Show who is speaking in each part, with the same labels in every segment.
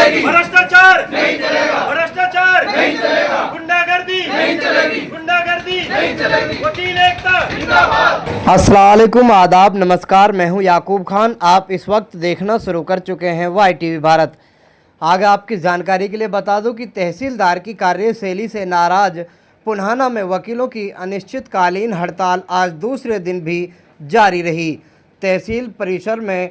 Speaker 1: चलेगी,
Speaker 2: भ्रष्टाचार
Speaker 1: नहीं चलेगा,
Speaker 2: भ्रष्टाचार
Speaker 1: नहीं चलेगा,
Speaker 2: गुंडागर्दी
Speaker 1: नहीं चलेगी,
Speaker 2: गुंडागर्दी
Speaker 1: नहीं चलेगी।
Speaker 2: वकील एकता
Speaker 1: जिंदाबाद।
Speaker 3: अस्सलाम वालेकुम, आदाब, नमस्कार। मैं हूं याकूब खान। आप इस वक्त देखना शुरू कर चुके हैं YTV भारत। आगे आपकी जानकारी के लिए बता दूं कि तहसीलदार की कार्यशैली से नाराज पुन्हाना में वकीलों की अनिश्चितकालीन हड़ताल आज दूसरे दिन भी जारी रही। तहसील परिसर में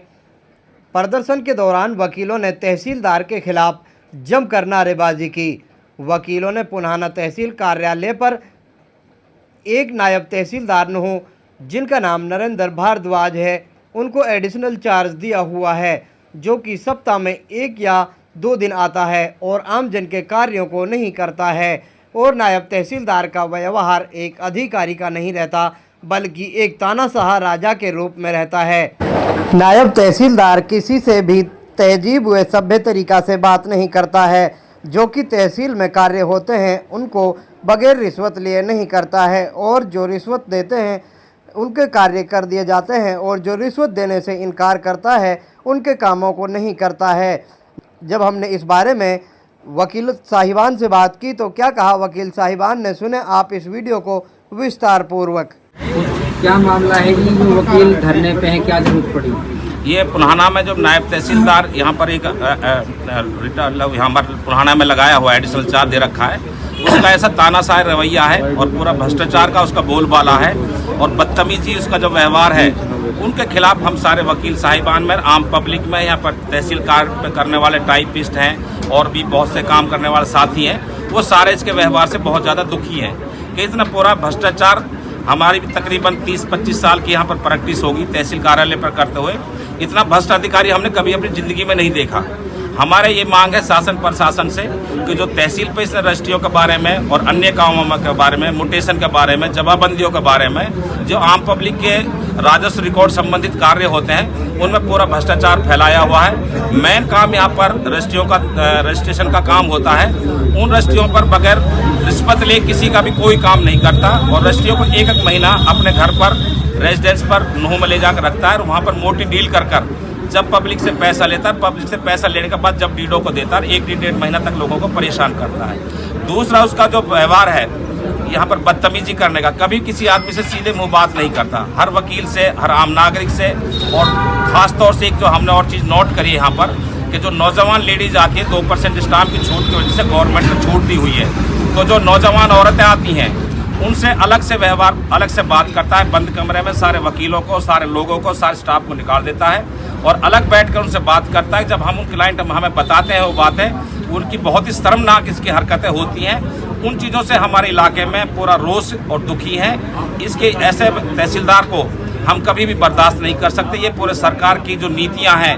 Speaker 3: प्रदर्शन के दौरान वकीलों ने तहसीलदार के खिलाफ जमकर नारेबाजी की। वकीलों ने पुन्हाना तहसील कार्यालय पर एक नायब तहसीलदार नुहू, जिनका नाम नरेंद्र भारद्वाज है, उनको एडिशनल चार्ज दिया हुआ है, जो कि सप्ताह में 1 या 2 दिन आता है और आमजन के कार्यों को नहीं करता है। और नायब तहसीलदार का व्यवहार एक अधिकारी का नहीं रहता, बल्कि एक तानाशाह राजा के रूप में रहता है। नायब तहसीलदार किसी से भी तहजीब व सभ्य तरीक़ा से बात नहीं करता है। जो कि तहसील में कार्य होते हैं उनको बगैर रिश्वत लिए नहीं करता है, और जो रिश्वत देते हैं उनके कार्य कर दिए जाते हैं, और जो रिश्वत देने से इनकार करता है उनके कामों को नहीं करता है। जब हमने इस बारे में वकील साहिबान से बात की तो क्या कहा वकील साहिबान ने, सुने आप इस वीडियो को विस्तार पूर्वक।
Speaker 4: क्या मामला है कि जो वकील धरने पे हैं, क्या जरूरत पड़ी?
Speaker 5: ये पुन्हाना में जो नायब तहसीलदार यहाँ पर एक यहाँ पर पुन्हाना में लगाया हुआ एडिशनल चार्ज दे रखा है, उसका ऐसा तानाशाह रवैया है और पूरा भ्रष्टाचार का उसका बोलबाला है और बदतमीजी उसका जो व्यवहार है, उनके खिलाफ हम सारे वकील साहिबान में, आम पब्लिक में, यहाँ पर तहसील कार्य पे करने वाले टाइपिस्ट हैं और भी बहुत से काम करने वाले साथी हैं, वो सारे इसके व्यवहार से बहुत ज़्यादा दुखी हैं कि इतना पूरा भ्रष्टाचार। हमारी भी तकरीबन 30-25 साल की यहाँ पर प्रैक्टिस होगी तहसील कार्यालय पर करते हुए, इतना भ्रष्ट अधिकारी हमने कभी अपनी ज़िंदगी में नहीं देखा। हमारे ये मांग है शासन प्रशासन से कि जो तहसील पे इसने रजिस्ट्रियों के बारे में और अन्य कामों के बारे में, मुटेशन के बारे में, जमाबंदियों के बारे में, जो आम पब्लिक के राजस्व रिकॉर्ड संबंधित कार्य होते हैं उनमें पूरा भ्रष्टाचार फैलाया हुआ है। मेन काम यहाँ पर रजिस्ट्रियों का रजिस्ट्रेशन का काम होता है, उन रजिस्ट्रियों पर बगैर रिश्वत ले किसी का भी कोई काम नहीं करता, और रजिस्ट्रियों को 1-1 महीना अपने घर पर रेजिडेंस पर नुहू में ले जाकर रखता है और वहाँ पर मोटी डील कर जब पब्लिक से पैसा लेता है, पब्लिक से पैसा लेने के बाद जब डीडो को देता है 1-1.5 महीना तक लोगों को परेशान करता है। दूसरा उसका जो व्यवहार है यहाँ पर बदतमीजी करने का, कभी किसी आदमी से सीधे मुंह बात नहीं करता, हर वकील से, हर आम नागरिक से, और ख़ास तौर से एक जो हमने और चीज़ नोट करी है यहाँ पर कि जो नौजवान लेडीज आती है 2% स्टाम्प की छूट की वजह से गवर्नमेंट ने छूट दी हुई है, तो जो नौजवान औरतें आती हैं उनसे अलग से व्यवहार, अलग से बात करता है, बंद कमरे में सारे वकीलों को, सारे लोगों को, सारे स्टाफ को निकाल देता है और अलग बैठकर उनसे बात करता है। जब हम उन क्लाइंट हमें बताते हैं वो बातें, उनकी बहुत ही शर्मनाक इसकी हरकतें होती हैं। उन चीज़ों से हमारे इलाके में पूरा रोष और दुखी है। इसके ऐसे तहसीलदार को हम कभी भी बर्दाश्त नहीं कर सकते। ये पूरे सरकार की जो नीतियाँ हैं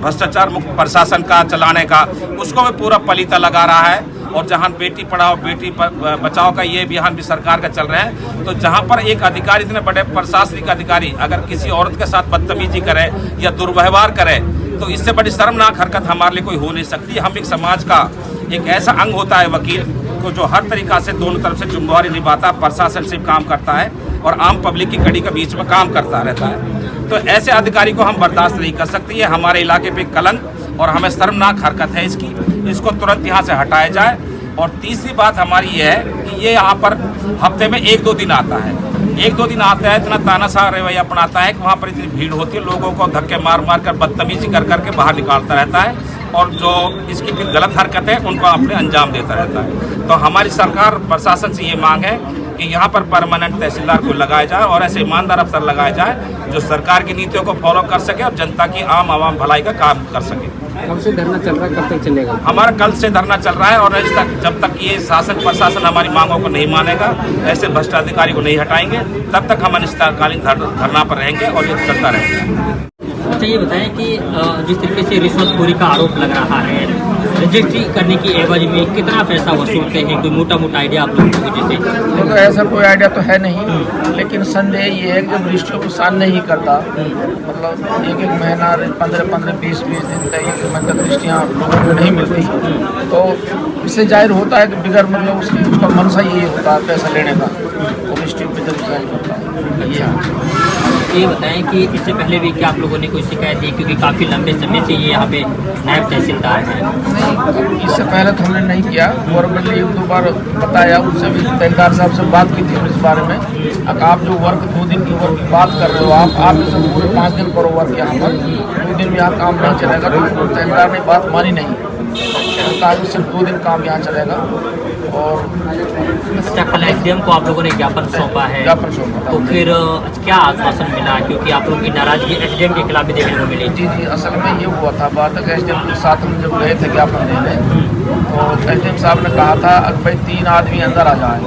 Speaker 5: भ्रष्टाचार मुक्त प्रशासन का चलाने का, उसको भी पूरा पलीता लगा रहा है। और जहाँ बेटी पढ़ाओ बेटी बचाओ का ये अभियान भी सरकार का चल रहा है, तो जहाँ पर एक अधिकारी, इतने बड़े प्रशासनिक अधिकारी अगर किसी औरत के साथ बदतमीजी करे या दुर्व्यवहार करे, तो इससे बड़ी शर्मनाक हरकत हमारे लिए कोई हो नहीं सकती। हम एक समाज का एक ऐसा अंग होता है वकील को जो हर तरीक़ा से दोनों तरफ से जिम्मेदारी निभाता, प्रशासन से काम करता है और आम पब्लिक की कड़ी के बीच में काम करता रहता है। तो ऐसे अधिकारी को हम बर्दाश्त नहीं कर सकते। ये हमारे इलाके पे कलंक और हमें शर्मनाक हरकत है इसकी, इसको तुरंत यहाँ से हटाया जाए। और तीसरी बात हमारी ये है कि ये यहाँ पर हफ्ते में 1-2 दिन आता है, 1-2 दिन आता है, इतना तानाशाह रवैया अपनाता है कि वहाँ पर इतनी भीड़ होती है, लोगों को धक्के मार कर बदतमीजी कर के बाहर निकालता रहता है, और जो इसकी फिर गलत हरकत है उनको अपने अंजाम देता रहता है। तो हमारी सरकार प्रशासन से ये मांग है कि यहाँ पर परमानेंट तहसीलदार को लगाया जाए और ऐसे ईमानदार अफसर लगाए जाए जो सरकार की नीतियों को फॉलो कर सके और जनता की आम भलाई का काम कर सके।
Speaker 4: कब से धरना चल रहा है, कब तक चलेगा?
Speaker 5: हमारा कल से धरना चल रहा है और जब तक ये शासन प्रशासन हमारी मांगों को नहीं मानेगा, ऐसे भ्रष्टाधिकारी को नहीं हटाएंगे, तब तक हम अनिश्चितकालीन धरना पर रहेंगे और ये चलता रहेगा।
Speaker 6: अच्छा, ये बताएं कि जिस तरीके से रिश्वतखोरी का आरोप लग रहा है, रजिस्ट्री करने की एवज में कितना पैसा वसूलते हैं, कोई मोटा आइडिया आप लोगों को? जैसे
Speaker 7: तो ऐसा कोई आइडिया तो है नहीं, लेकिन संदेह ये है कि जब रजिस्ट्री को साइन नहीं करता, मतलब 1-1 महीना 15-20 दिन तक 1 महीने तक रजिस्ट्रियाँ लोगों को नहीं मिलती, तो इससे जाहिर होता है कि बिगड़ मतलब उसका मनसा यही होता है पैसा लेने का, तो रजिस्ट्री पे जब साइन करता है।
Speaker 6: ये बताएं कि इससे पहले भी क्या आप लोगों ने कोई शिकायत दी, क्योंकि काफ़ी लंबे समय से ये यहाँ पे नायब तहसीलदार हैं?
Speaker 7: नहीं, इससे पहले तो हमने नहीं किया और मैंने 1-2 बार बताया, उनसे भी तहसीलदार साहब से बात की थी इस बारे में। अब आप जो वर्क 2 दिन की वर्क की बात कर रहे हो, आप इसे पूरे 5 दिन करो वर्क यहाँ पर, 2 दिन में यहाँ काम नहीं चलेगा। तो तहसीलदार ने बात मानी नहीं, कहा कि सिर्फ 2 दिन काम यहाँ चलेगा। और
Speaker 6: कल एसडीएम को आप लोगों ने ज्ञापन सौंपा है,
Speaker 7: ज्ञापन सौंपा
Speaker 6: तो फिर क्या आश्वासन मिला, क्योंकि आप लोगों की नाराजगी एसडीएम के खिलाफ भी देखने को मिली?
Speaker 7: जी, असल में ये हुआ था बात है, एसडीएम के साथ हम जब गए थे ज्ञापन देने, तो एसडीएम साहब ने कहा था अगर भाई 3 आदमी अंदर आ जाए,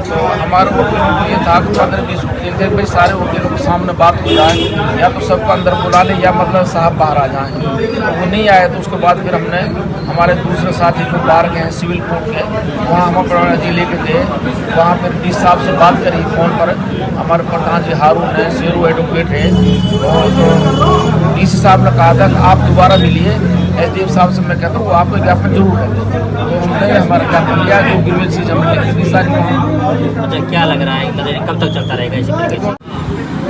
Speaker 7: तो हमारे वकीलों को ये था कि 15-20 वकील थे, भाई सारे वकीलों के सामने बात हो जाए, या तो सबको अंदर बुला ले या मतलब साहब बाहर आ जाएं। तो वो नहीं आए, तो उसके बाद फिर हमने हमारे दूसरे साथी जो बाहर के हैं सिविल कोर्ट के, वहाँ हम अपना अर्जी लेके गए। वहाँ पर डी साहब से बात करी फ़ोन पर, हमारे प्रधान जी हारून है, शेरू एडवोकेट है, और डी साहब ने कहा था कि आप दोबारा मिलिए एसडीएम साहब से। मैं कहता हूँ वो आपको ज्ञापन जरूर है, तो हमने हमारा ज्ञापन लिया जो ग्रीवेंस चीज़ हमने लिखी थी सारी।
Speaker 6: अच्छा, क्या लग रहा है मतलब कब तक चलता रहेगा इसी तरीके से?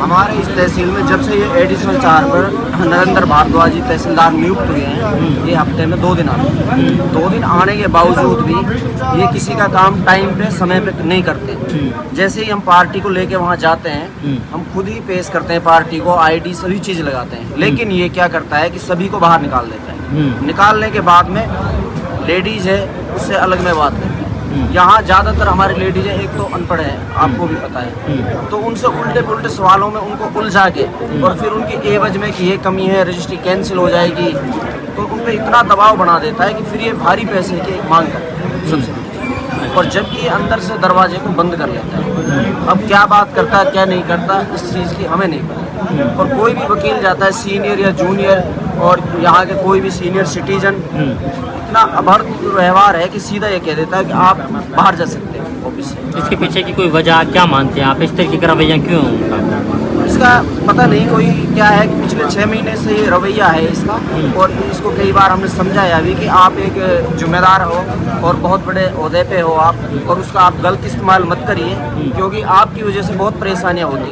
Speaker 3: हमारे इस तहसील में जब से ये एडिशनल 4 पर नरेंद्र भारद्वाज जी तहसीलदार नियुक्त हुए हैं, ये हफ्ते में 2 दिन आते हैं। 2 दिन आने के बावजूद भी ये किसी का काम टाइम पे समय पे नहीं करते। जैसे ही हम पार्टी को लेके वहाँ जाते हैं, हम खुद ही पेश करते हैं पार्टी को, आईडी सभी चीज़ लगाते हैं, लेकिन ये क्या करता है कि सभी को बाहर निकाल देता है। निकालने के बाद में लेडीज़ है उससे अलग में बात करते हैं। यहाँ ज़्यादातर हमारी लेडीज है, एक तो अनपढ़ है, आपको भी पता है, तो उनसे उल्टे पुल्टे सवालों में उनको उलझा के और फिर उनकी एवज में कि ये कमी है, रजिस्ट्री कैंसिल हो जाएगी, तो उन पर इतना दबाव बना देता है कि फिर ये भारी पैसे की मांग करते हैं सबसे, और जबकि ये अंदर से दरवाजे को बंद कर लेता है। अब क्या बात करता है क्या नहीं करता इस चीज़ की हमें नहीं पता। और कोई भी वकील जाता है, सीनियर या जूनियर, और यहाँ के कोई भी सीनियर सिटीजन, इतना अभद्र व्यवहार है कि सीधा ये कह देता है कि आप बाहर जा सकते हैं ऑफिस से।
Speaker 6: इसके पीछे की कोई वजह क्या मानते हैं आप, इस तरीके का रवैया क्यों है?
Speaker 3: इसका पता नहीं, कोई क्या है कि पिछले 6 महीने से ये रवैया है इसका, और इसको कई बार हमने समझाया भी कि आप एक जिम्मेदार हो और बहुत बड़े ओहदे पे हो आप, और उसका आप गलत इस्तेमाल मत करिए, क्योंकि आपकी वजह से बहुत परेशानियाँ होती हैं।